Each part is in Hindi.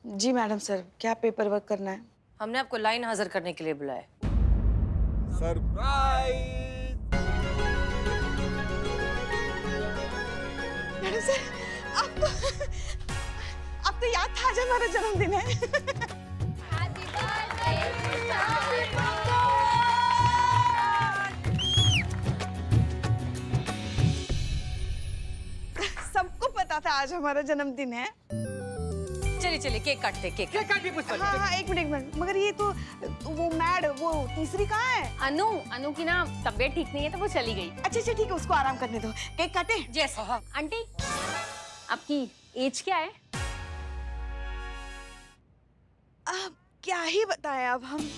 जी मैडम सर, क्या पेपर वर्क करना है? हमने आपको लाइन हाजिर करने के लिए बुलाया है। सरप्राइज। मैडम सर, आपको आपको याद था आज हमारा जन्मदिन है? सबको पता था आज हमारा जन्मदिन है। चलिए चलिए केक काटते केक। क्या काटी पुष्पा जी? हाँ, एक मिनट, मगर ये तो वो मैड, वो तीसरी कहाँ है? अनु अनु की ना तबीयत ठीक नहीं है तो वो चली गई। अच्छा ठीक है, उसको आराम करने दो। केक काटे? यस। आंटी आपकी एज क्या है? अब क्या ही बताएं अब हम।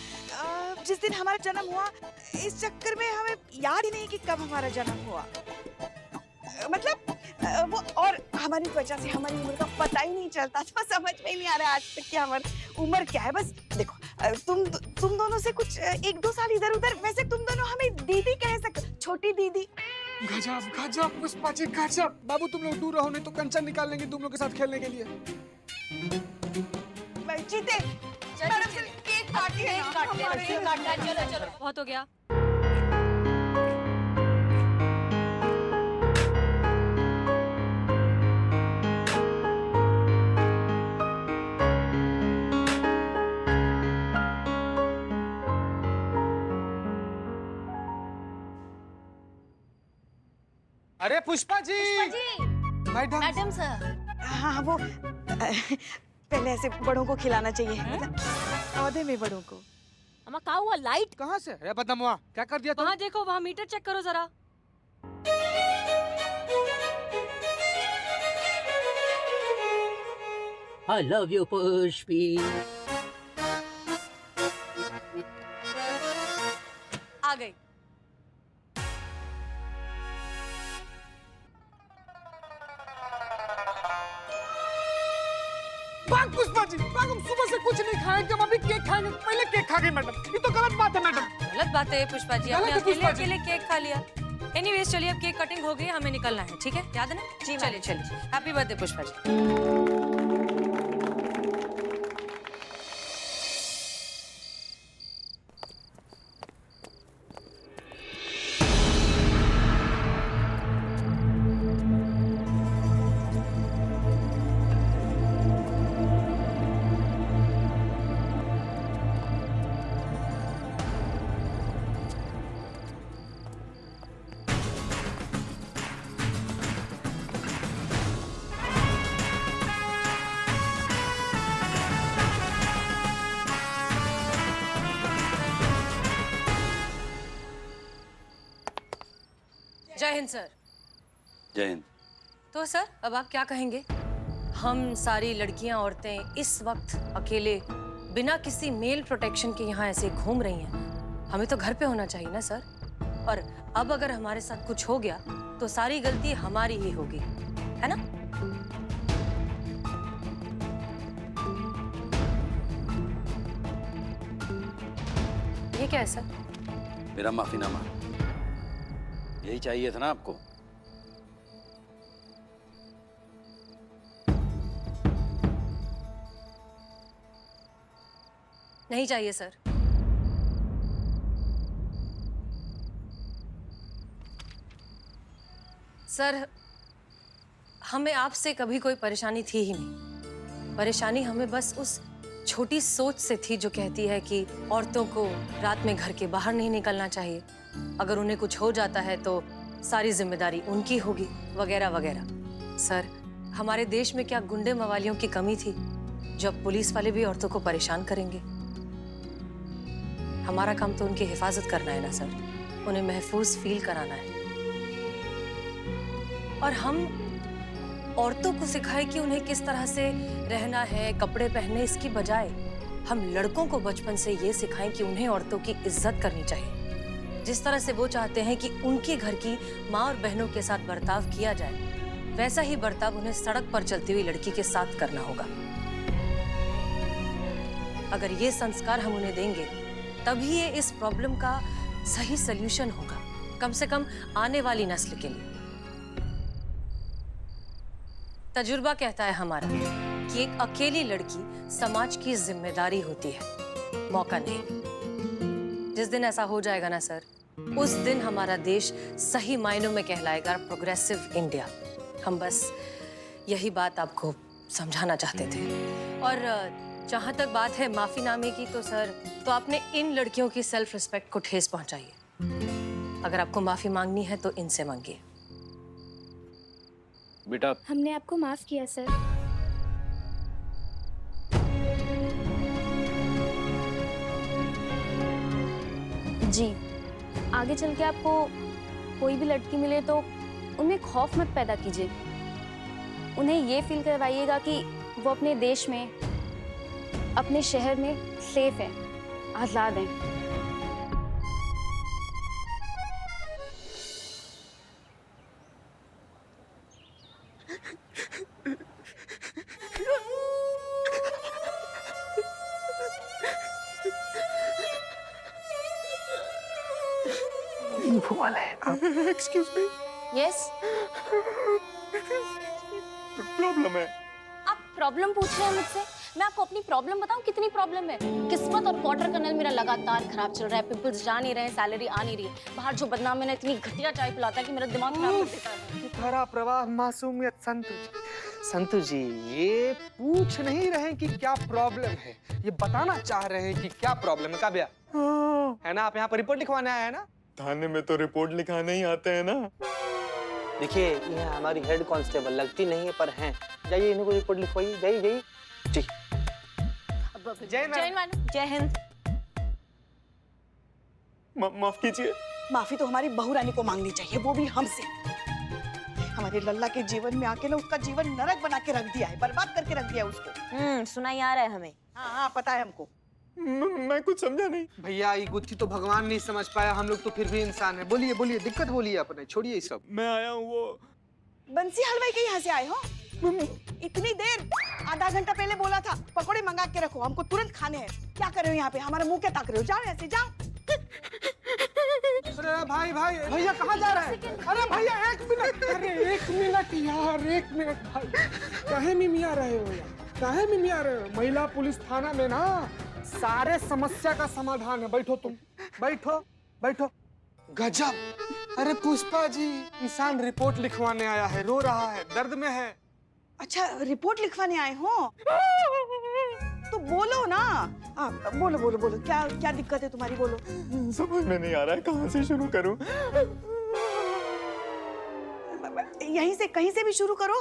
जिस दिन हमारा जन्म हुआ, इस चक्कर में हमें याद ही नहीं कि कब हमारा जन्म हुआ। मतलब वो, और हमारी वजह से हमारी उम्र का पता ही नहीं चलता, तो समझ में ही नहीं आ रहा आज तक कि हमारी उम्र क्या है। बस देखो, तुम दोनों से कुछ 1-2 साल इधर उधर, वैसे तुम दोनों हमें दीदी कह सकते, छोटी दीदी। गजब गजब पुष्पा जी गजब। बाबू तुम लोग दूर रहो, नहीं तो कंचन निकाल लेंगे तुम लोग के साथ खेलने के लिए। जीते मैडम सर, केक काटिए ना। चलो चलो बहुत हो गया। अरे Pushpa ji. Madam. Madam sir. हाँ वो पहले ऐसे बड़ों को खिलाना चाहिए, मतलब पौधे में बड़ों को। अम्मा क्या हुआ? लाइट कहाँ से? अरे बदनवा, क्या कर दिया तुम? वहाँ देखो, वहाँ मीटर चेक करो जरा। I love you, Pushpi. आ गई। भाग पुष्पा जी भाग, हम सुबह से कुछ नहीं खाएंगे, हम अभी केक खाएंगे। पहले केक खा गए मैडम, ये तो गलत बात है मैडम। गलत बात है पुष्पा जी, गलत आपने है अकेले पुष्पा जी। अकेले केक खा लिया। एनीवेज चलिए, अब केक कटिंग हो गई, हमें निकलना है, ठीक है? याद है ना? जी चलिए चलिए। Happy birthday Pushpa ji. जय हिंद सर। जय हिंद। तो सर अब आप क्या कहेंगे? हम सारी लड़कियां औरतें इस वक्त अकेले बिना किसी मेल प्रोटेक्शन के यहाँ ऐसे घूम रही हैं। हमें तो घर पे होना चाहिए ना सर। और अब अगर हमारे साथ कुछ हो गया तो सारी गलती हमारी ही होगी, है ना? ये क्या है सर? मेरा माफीनामा। यही चाहिए था ना आपको? नहीं चाहिए सर। सर हमें आपसे कभी कोई परेशानी थी ही नहीं। परेशानी हमें बस उस छोटी सोच से थी जो कहती है कि औरतों को रात में घर के बाहर नहीं निकलना चाहिए, अगर उन्हें कुछ हो जाता है तो सारी जिम्मेदारी उनकी होगी, वगैरह वगैरह। सर हमारे देश में क्या गुंडे मवालियों की कमी थी जो अब पुलिस वाले भी औरतों को परेशान करेंगे? हमारा काम तो उनकी हिफाजत करना है ना सर, उन्हें महफूज फील कराना है। और हम औरतों को सिखाएं कि उन्हें किस तरह से रहना है, कपड़े पहनने, इसकी बजाय हम लड़कों को बचपन से ये सिखाएं कि उन्हें औरतों की इज्जत करनी चाहिए। जिस तरह से वो चाहते हैं कि उनके घर की माँ और बहनों के साथ बर्ताव किया जाए, वैसा ही बर्ताव उन्हें सड़क पर चलती हुई लड़की के साथ करना होगा। अगर ये संस्कार हम उन्हें देंगे तभी ये इस प्रॉब्लम का सही सल्यूशन होगा, कम से कम आने वाली नस्ल के लिए। तजुर्बा कहता है हमारा कि एक अकेली लड़की समाज की जिम्मेदारी होती है, मौका नहीं। जिस दिन ऐसा हो जाएगा ना सर, उस दिन हमारा देश सही मायनों में कहलाएगा प्रोग्रेसिव इंडिया। हम बस यही बात आपको समझाना चाहते थे। और जहाँ तक बात है माफीनामे की, तो सर तो आपने इन लड़कियों की सेल्फ रिस्पेक्ट को ठेस पहुंचाई है। अगर आपको माफी मांगनी है तो इनसे मांगिए। बेटा हमने आपको माफ किया सर। जी, आगे चल के आपको कोई भी लड़की मिले तो उनमें खौफ मत पैदा कीजिए। उन्हें ये फील करवाइएगा कि वो अपने देश में, अपने शहर में सेफ है, आजाद हैं। वो वाला है आप। एक्सक्यूज मी, यस, प्रॉब्लम है। आप प्रॉब्लम पूछ रहे हैं मुझसे? मैं आपको अपनी प्रॉब्लम बताऊं कितनी प्रॉब्लम है। किस्मत और क्वार्टर कर्नल मेरा लगातार खराब चल रहा है। पिंपल्स जा नहीं रहे हैं, सैलरी आ नहीं रही है। बाहर जो बदनाम है ना, इतनी घटिया चाय पिलाता है कि मेरा दिमाग खराब कर देता है। धारा प्रवाह मासूमियत। संतु जी ये पूछ नहीं रहे कि क्या प्रॉब्लम है, ये बताना चाह रहे हैं कि क्या प्रॉब्लम है। काव्या है ना, आप यहाँ पर रिपोर्ट लिखवाने आए हैं ना? थाने में तो रिपोर्ट लिखाने ही आते हैं ना। देखिए ये हमारी हेड कांस्टेबल लगती नहीं है पर हैं। जाइए इन्हें को रिपोर्ट लिखवाइए। जाइए जाइए जी। जय मैडम, जय हिंद। माफ कीजिए। माफी तो हमारी बहू रानी को मांगनी चाहिए, वो भी हमसे। हमारे लल्ला के जीवन में आके ना उसका जीवन नरक बना के रख दिया है, बर्बाद करके रख दिया है उसको। सुनाई आ रहा है हमें। हाँ पता है हमको। मैं कुछ समझा नहीं। भैया ये गुत्थी तो भगवान नहीं समझ पाया, हम लोग तो फिर भी इंसान है। बोलिए बोलिए, दिक्कत बोलिए अपने, छोड़िए ये सब। मैं आया हूँ वो बंसी हलवाई के यहाँ से आए हो? इतनी देर, आधा घंटा पहले बोला था पकौड़े मंगा के रखो, हमको तुरंत खाने हैं। क्या कर रहे हो यहाँ पे? हमारा मुंह क्या ताक रहे हो? जाओ यहाँ से, जाओ। अरे भाई भाई, भैया कहाँ जा रहे हैं? अरे भैया एक मिनट, अरे एक मिनट यार, एक मिनट भाई। काहे मिमिया रहे हो यार, काहे मिमिया रहे हो? महिला पुलिस थाना में ना सारे समस्या का समाधान है। बैठो तुम, बैठो बैठो। गजब। अरे पुष्पा जी, इंसान रिपोर्ट लिखवाने आया है, रो रहा है, दर्द में है। अच्छा रिपोर्ट लिखवाने आए हो तो बोलो ना। आप बोलो बोलो बोलो, क्या क्या दिक्कत है तुम्हारी? बोलो। समझ में नहीं आ रहा है कहाँ से शुरू करूं। यहीं से कहीं से भी शुरू करो।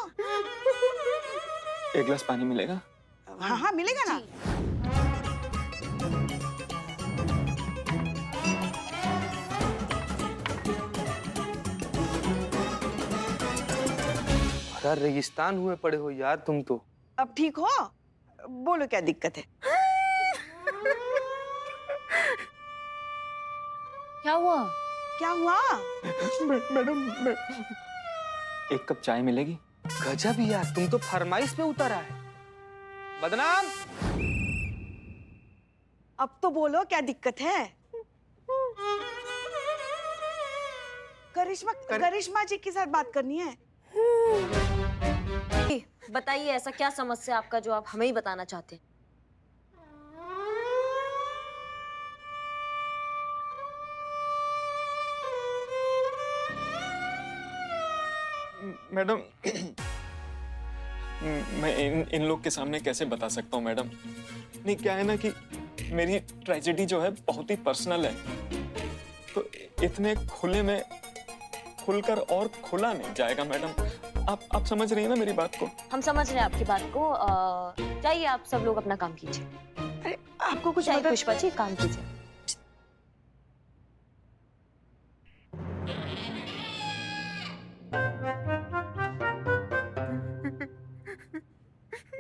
एक गिलास पानी मिलेगा? हाँ हाँ मिलेगा ना। भरा रेगिस्तान हुए पड़े हो यार तुम तो। अब ठीक हो? बोलो क्या दिक्कत है? क्या हुआ? क्या हुआ? मैडम एक कप चाय मिलेगी? गजब यार, तुम तो फरमाइश पे उतर आए। बदनाम। अब तो बोलो क्या दिक्कत है? करिश्मा जी के साथ बात करनी है। बताइए ऐसा क्या समस्या आपका जो आप हमें ही बताना चाहते हैं? मैडम मैं इन लोग के सामने कैसे बता सकता हूँ मैडम? नहीं क्या है ना कि मेरी ट्रेजेडी जो है बहुत ही पर्सनल है, तो इतने खुले में खुलकर और खुला नहीं जाएगा मैडम। आप समझ रही हैं ना मेरी बात को? हम समझ रहे हैं आपकी बात को। जाइए आप सब लोग अपना काम कीजिए। अरे आपको कुछ जाइए मदद? पुष्पा जी, काम कीजिए।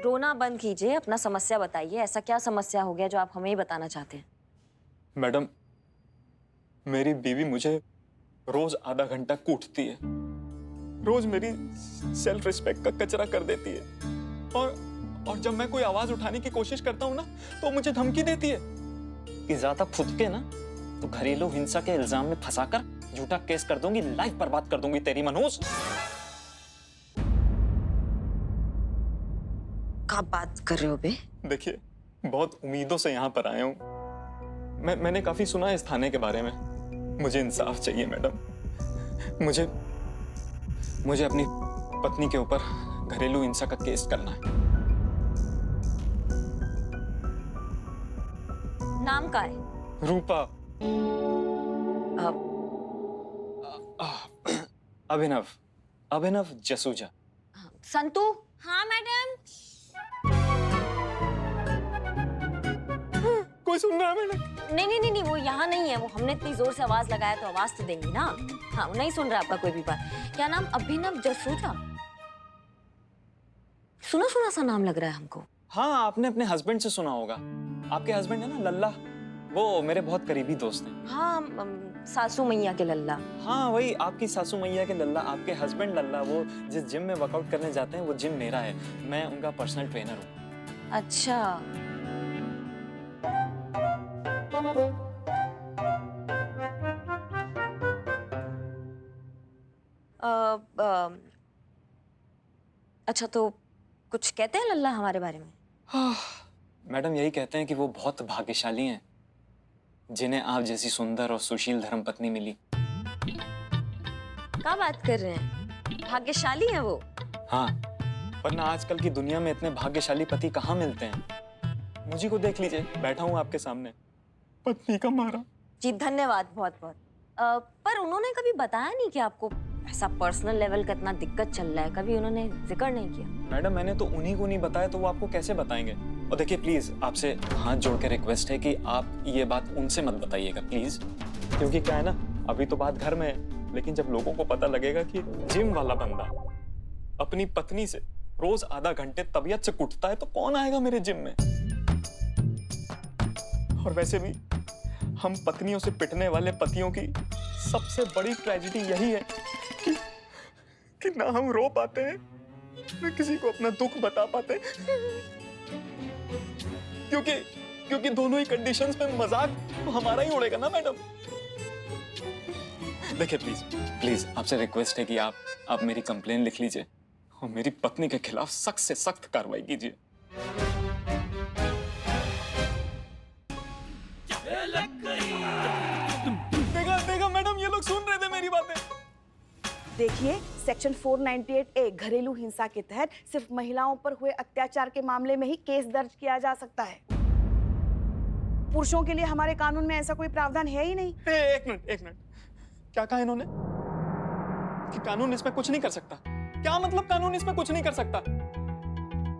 रोना बंद कीजिए, अपना समस्या बताइए। ऐसा क्या समस्या हो गया जो आप हमें ही बताना चाहते हैं? मैडम मेरी बीवी मुझे रोज आधा घंटा कूटती है, रोज मेरी सेल्फ रिस्पेक्ट का कचरा कर देती है, और जब मैं कोई आवाज उठाने की कोशिश करता हूँ ना तो मुझे धमकी देती है कि ज्यादा फुदके ना तो घरेलू हिंसा के इल्जाम में फंसाकर झूठा केस कर दूंगी, लाइफ बर्बाद कर दूंगी तेरी मनोज। क्या बात कर रहे हो बे? देखिए, बहुत उम्मीदों से यहाँ पर आया हूँ। मैंने काफी सुना है इस थाने के बारे में। मुझे इंसाफ चाहिए मैडम। मुझे अपनी पत्नी के ऊपर घरेलू हिंसा का केस करना है। नाम का है? रूपा। अभिनव जसूजा। संतू। हाँ मैडम। कोई सुन रहा है मैडम? नहीं, वो यहाँ नहीं है। वो हमने इतनी जोर से आवाज लगाया तो आवाज तो देंगी ना। हाँ, वो नहीं सुन रहा आपका कोई भी बात। क्या नाम? अभिनव जसूजा। सुना सा नाम लग रहा है हमको। हाँ, आपने अपने हस्बैंड से सुना होगा। आपके हस्बैंड है ना लल्ला, वो मेरे बहुत करीबी दोस्त हैं। हाँ, सासू मैया के लल्ला। हाँ, वही आपकी सासू मैया के लल्ला, आपके हस्बैंड लल्ला। वो जिस जिम में वर्कआउट करने जाते हैं वो जिम मेरा है। मैं उनका पर्सनल ट्रेनर हूँ। अच्छा। अच्छा, तो कुछ कहते हैं लल्ला हमारे बारे में? मैडम, यही कहते हैं कि वो बहुत भाग्यशाली हैं जिन्हें आप जैसी सुंदर और सुशील धर्मपत्नी मिली। क्या बात कर रहे हैं? भाग्यशाली है वो? हाँ, वरना आजकल की दुनिया में इतने भाग्यशाली पति कहाँ मिलते हैं। मुझे को देख लीजिए, बैठा हूँ आपके सामने, पत्नी का मारा। जी धन्यवाद, बहुत बहुत। पर उन्होंने कभी बताया नहीं कि आपको ऐसा पर्सनल लेवल का इतना दिक्कत चल रहा है? कभी उन्होंने जिक्र नहीं किया? मैडम, मैंने तो उन्हीं को नहीं बताया तो वो आपको कैसे बताएंगे? और देखिए, प्लीज आपसे हाथ जोड़ के रिक्वेस्ट है कि आप ये बात उनसे मत बताइएगा प्लीज। क्योंकि क्या है ना, अभी तो बात घर में है, लेकिन जब लोगों को पता लगेगा कि जिम वाला बंदा अपनी पत्नी से रोज आधा घंटे तबीयत से कुटता है तो कौन आएगा मेरे जिम में? और वैसे भी हम पत्नियों से पिटने वाले पतियों की सबसे बड़ी ट्रेजेडी यही है कि ना हम रो पाते हैं, ना किसी को अपना दुख बता पाते। क्योंकि दोनों ही कंडीशंस में मजाक तो हमारा ही उड़ेगा ना मैडम। देखिए, प्लीज आपसे रिक्वेस्ट है कि आप मेरी कंप्लेन लिख लीजिए और मेरी पत्नी के खिलाफ सख्त से सख्त कार्रवाई कीजिए। देखा मैडम, ये लोग सुन रहे थे मेरी बातें। देखिए, सेक्शन 498A घरेलू हिंसा के तहत सिर्फ महिलाओं पर हुए अत्याचार के मामले में ही केस दर्ज किया जा सकता है। पुरुषों के लिए हमारे कानून में ऐसा कोई प्रावधान है ही नहीं। एक मिनट, क्या कहा इन्होंने? कि कानून इसमें कुछ नहीं कर सकता? क्या मतलब कानून इसमें कुछ नहीं कर सकता?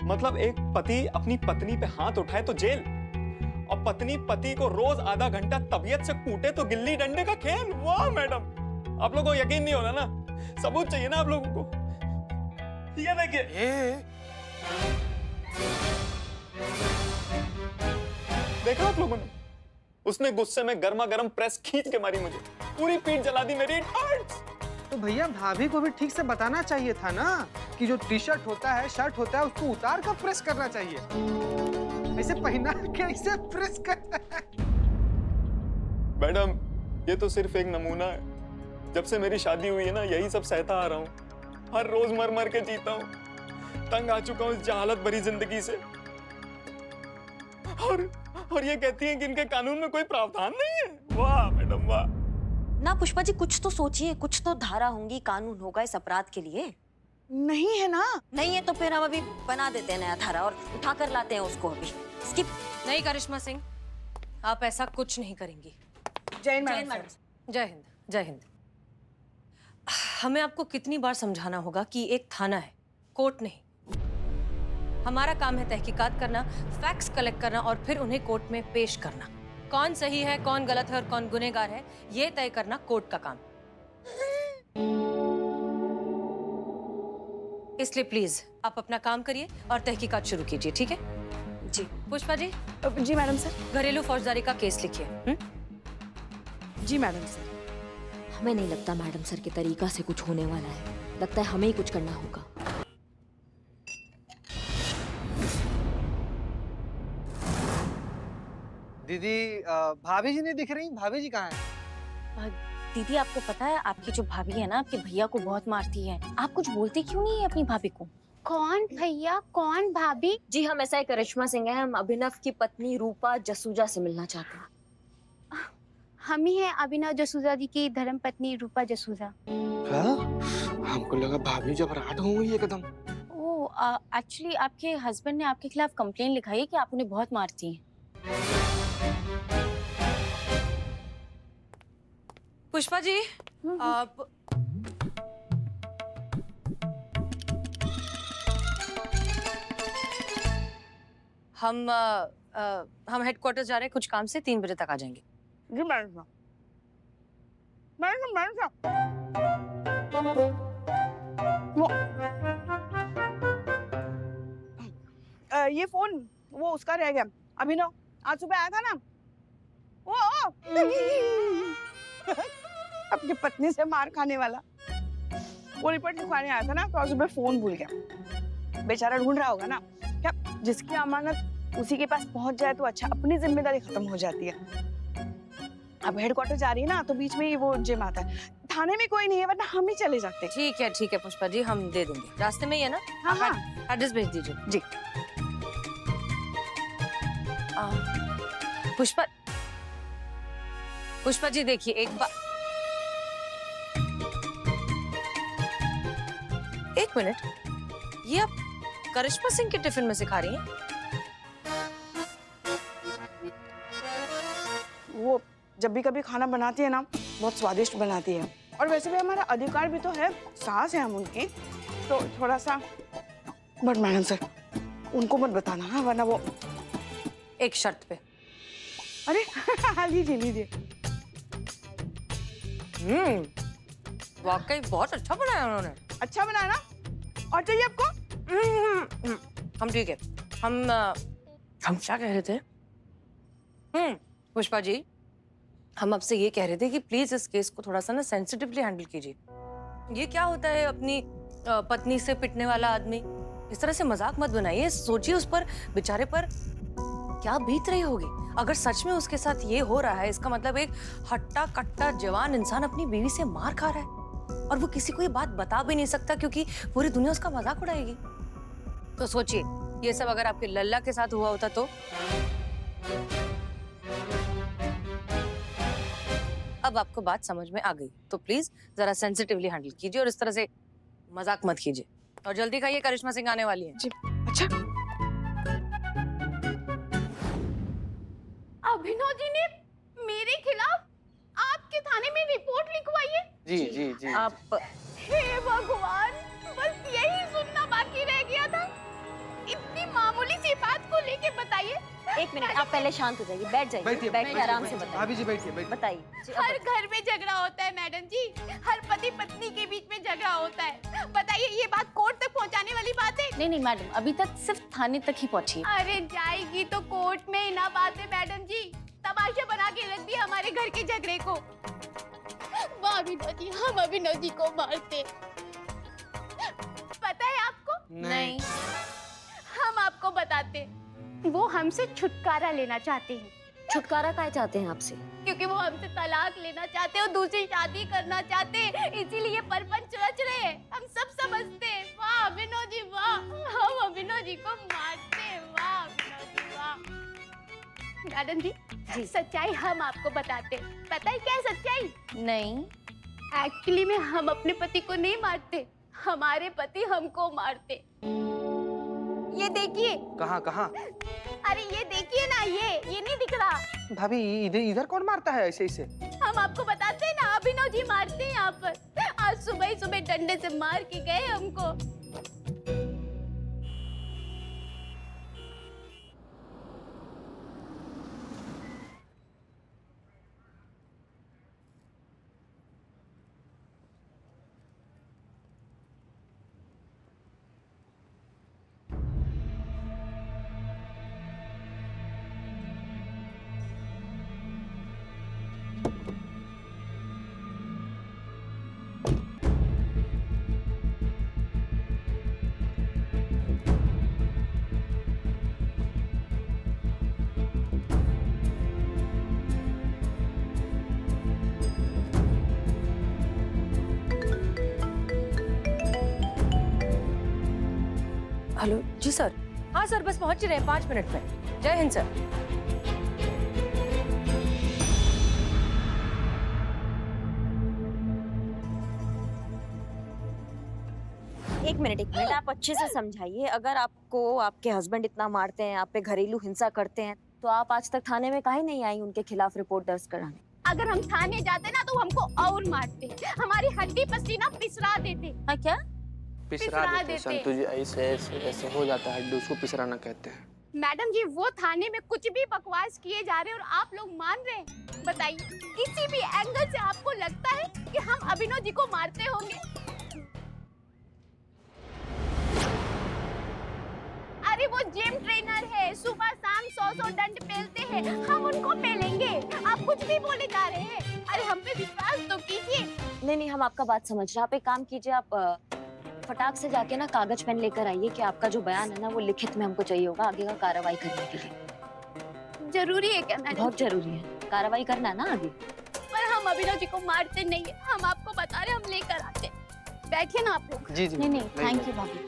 मतलब एक पति अपनी पत्नी पे हाथ उठाए तो जेल, और पत्नी पति को रोज आधा घंटा तबीयत से कूटे तो गिल्ली डंडे का खेल। वाह मैडम, आप लोगों को यकीन नहीं हो रहा ना? सबूत चाहिए ना आप लोगों को? ये देखिए, देखा आप लोगों ने? उसने गुस्से में गर्मा गर्म प्रेस खींच के मारी मुझे, पूरी पीठ जला दी मेरी। तो भैया, भाभी को भी ठीक से बताना चाहिए था ना कि जो टी शर्ट होता है, शर्ट होता है, उसको उतार कर प्रेस करना चाहिए। ऐसे पहना के ऐसे प्रेस करना है। मैडम, ये तो सिर्फ एक नमूना है। जब से मेरी शादी हुई है ना, यही सब सहता आ रहा हूँ। हर रोज मर मर के जीता हूँ। तंग आ चुका हूँ इस जहालत भरी जिंदगी से। और ये कहती हैं कि इनके कानून में कोई प्रावधान नहीं है। वाह मैडम, वाह। ना पुष्पा जी, कुछ तो सोचिए, कुछ तो धारा होंगी, कानून होगा इस अपराध के लिए। नहीं है ना? नहीं है तो फिर हम अभी बना देते हैं नया धारा और उठा कर लाते हैं उसको अभी। स्किप। नहीं करिश्मा सिंह, आप ऐसा कुछ नहीं करेंगी। जय हिंद मैडम। जय हिंद, जय हिंद। हमें आपको कितनी बार समझाना होगा कि एक थाना है, कोर्ट नहीं। हमारा काम है तहकीकात करना, फैक्ट्स कलेक्ट करना और फिर उन्हें कोर्ट में पेश करना। कौन सही है, कौन गलत है और कौन गुनहगार है, ये तय करना कोर्ट का काम। इसलिए प्लीज आप अपना काम करिए और तहकीकात शुरू कीजिए, ठीक है? जी। पुष्पा जी। जी मैडम सर। घरेलू फौजदारी का केस लिखिए। जी मैडम सर। हमें नहीं लगता मैडम सर के तरीका से कुछ होने वाला है। लगता है हमें ही कुछ करना होगा। दीदी, भाभी जी नहीं दिख रही। भाभी जी कहाँ हैं? दीदी, आपको पता है आपकी जो भाभी है ना, आपके भैया को बहुत मारती है। आप कुछ बोलते क्यों नहीं है अपनी भाभी को? कौन भैया, कौन भाभी? जी हम ऐसा है, करिश्मा सिंह है, हम अभिनव की पत्नी रूपा जसूजा से मिलना चाहते हैं। हम ही हैं अभिनव जसूजा जी की धर्म पत्नी रूपा जसूजा। हाँ? हमको लगा भाभी जबराट हो गई एकदम। ओ एक्चुअली आपके हस्बैंड ने आपके खिलाफ कंप्लेन लिखाई है कि आप उन्हें बहुत मारती हैं। पुष्पा जी आप हम हेडक्वार्टर जा रहे हैं कुछ काम से, 3 बजे तक आ जाएंगे। जी मैडम साहब, मैडम साहब, वो ये फोन वो उसका रह गया। अभिनव आज सुबह आया था ना, वो अपनी पत्नी से मार खाने वाला, वो रिपोर्ट लिखवाने आया था ना, तो आज सुबह फोन भूल गया। बेचारा ढूंढ रहा होगा ना, क्या जिसकी अमानत उसी के पास पहुंच जाए तो अच्छा, अपनी जिम्मेदारी खत्म हो जाती है। अब हेडक्वार्टर जा रही है ना, तो बीच में ही वो जिम आता है। थाने में कोई नहीं है, वरना हम ही चले जाते। ठीक है पुष्पा जी, हम दे देंगे, रास्ते में ही है ना। हाँ हाँ एड्रेस भेज दीजिए जी। पुष्पा जी देखिए एक मिनट, ये आप करिश्मा सिंह के टिफिन में सिखा रही हैं? वो जब भी कभी खाना बनाती है ना, बहुत स्वादिष्ट बनाती है। और वैसे भी हमारा अधिकार भी तो है, सास है हम उनकी, तो थोड़ा सा। बट मैडम सर, उनको मत बताना हाँ, वरना वो। एक शर्त पे। अरे लीजिए लीजिए। वाकई बहुत अच्छा बनाया उन्होंने। अच्छा बनाया ना, और चाहिए आपको? हम ठीक है। हम क्या कह रहे थे? पुष्पा जी, हम आपसे ये कह रहे थे कि प्लीज इस केस को थोड़ा सा ना सेंसिटिवली हैंडल कीजिए। ये क्या होता है, अपनी पत्नी से पिटने वाला आदमी, इस तरह से मजाक मत बनाइए। सोचिए उस पर, बेचारे पर क्या बीत रही होगी। अगर सच में उसके साथ ये हो रहा है, इसका मतलब एक हट्टा कट्टा जवान इंसान अपनी बीवी से मार खा रहा है, और वो किसी को ये बात बता भी नहीं सकता क्योंकि पूरी दुनिया उसका मजाक उड़ाएगी। तो सोचिए, ये सब अगर आपके लल्ला के साथ हुआ होता तो। अब आपको बात समझ में आ गई, तो प्लीज जरा सेंसिटिवली हैंडल कीजिए और इस तरह से मजाक मत कीजिए। और जल्दी खाइए, करिश्मा सिंह आने वाली है। जी अच्छा। अभिनव जी ने मेरे खिलाफ आपके थाने में रिपोर्ट लिखवाई है? जी जी जी। आप हे भगवान, बस यही सुनना बाकी रह गया था। इतनी मामूली सी बात को लेके बताइए। एक मिनट, आप पहले शांत हो जाइए, बैठ जाइए, बैठ के आराम से बताइए। भाभी जी बैठिए बैठिए। बताइए। हर घर में झगड़ा होता है मैडम जी, हर पति पत्नी के बीच में झगड़ा होता है। बताइए, ये बात कोर्ट तक पहुंचाने वाली बात है? नहीं मैडम, अभी तक सिर्फ थाने तक ही पहुंची है। अरे जाएगी तो कोर्ट में ही ना बात है मैडम जी। तमाशा बना के रख दिया हमारे घर के झगड़े को। वाह अभिनव जी, हम अभिनव जी को मारते। पता है आपको? नहीं। हम आपको बताते। वो हमसे छुटकारा लेना चाहते हैं। छुटकारा काय चाहते हैं आपसे? क्योंकि वो हमसे तलाक लेना चाहते हैं और दूसरी शादी करना चाहते हैं, इसीलिए परपंच रच रहे हैं। हम सब समझते हैं। वाह अभिनव जी वाह, हम अभिनव जी को मारते हैं। वाह अभिनव जी वाह। मैडम जी, सच्चाई हम आपको बताते हैं। पता है क्या है सच्चाई? नहीं। एक्चुअली में हम अपने पति को नहीं मारते, हमारे पति हमको मारते। ये देखिए। कहाँ कहाँ? अरे ये देखिए ना, ये नहीं दिख रहा? भाभी इधर इधर कौन मारता है ऐसे ऐसे? हम आपको बताते हैं ना, अभिनव जी मारते हैं यहाँ पर। आज सुबह ही सुबह डंडे से मार के गए हमको। हेलो जी सर। हाँ सर, बस पहुंच रहे हैं 5 मिनट में। जय हिंद सर। एक मिनट आप अच्छे से समझाइए। अगर आपको आपके हस्बैंड इतना मारते हैं, आप पे घरेलू हिंसा करते हैं, तो आप आज तक थाने में काहे नहीं आई उनके खिलाफ रिपोर्ट दर्ज कराने? अगर हम थाने जाते ना तो हमको और मारते, हमारी हड्डी पसीना पिसरा देते। हाँ क्या? पिसरा देते संतु जी, ऐसे ऐसे ऐसे हो जाता है, उसको पिसराना कहते हैं। मैडम जी, वो थाने में कुछ भी बकवास किए जा रहे हैं और आप लोग मान रहे हैं। बताइए, किसी भी एंगल से आपको लगता है कि हम अभिनव जी को मारते होंगे? अरे वो जिम ट्रेनर है, सुबह शाम 100 दंड पेलते हैं, हम उनको पेलेंगे। आप कुछ भी बोले जा रहे हैं। अरे हम पे विश्वास तो कीजिए। नहीं, हम आपका बात समझ रहे हैं। आप एक काम कीजिए, आप फटाक से जाके ना कागज पेन लेकर आइए कि आपका जो बयान है ना वो लिखित में हमको चाहिए होगा आगे का कार्रवाई करने के लिए। जरूरी है क्या मैडम? बहुत जरूरी है, कार्रवाई करना है ना आगे। पर हम अभिनव जी को मारते नहीं है, हम आपको बता रहे, हम लेकर आते। बैठिए ना आप लोग। जी नहीं, थैंक यू भाभी।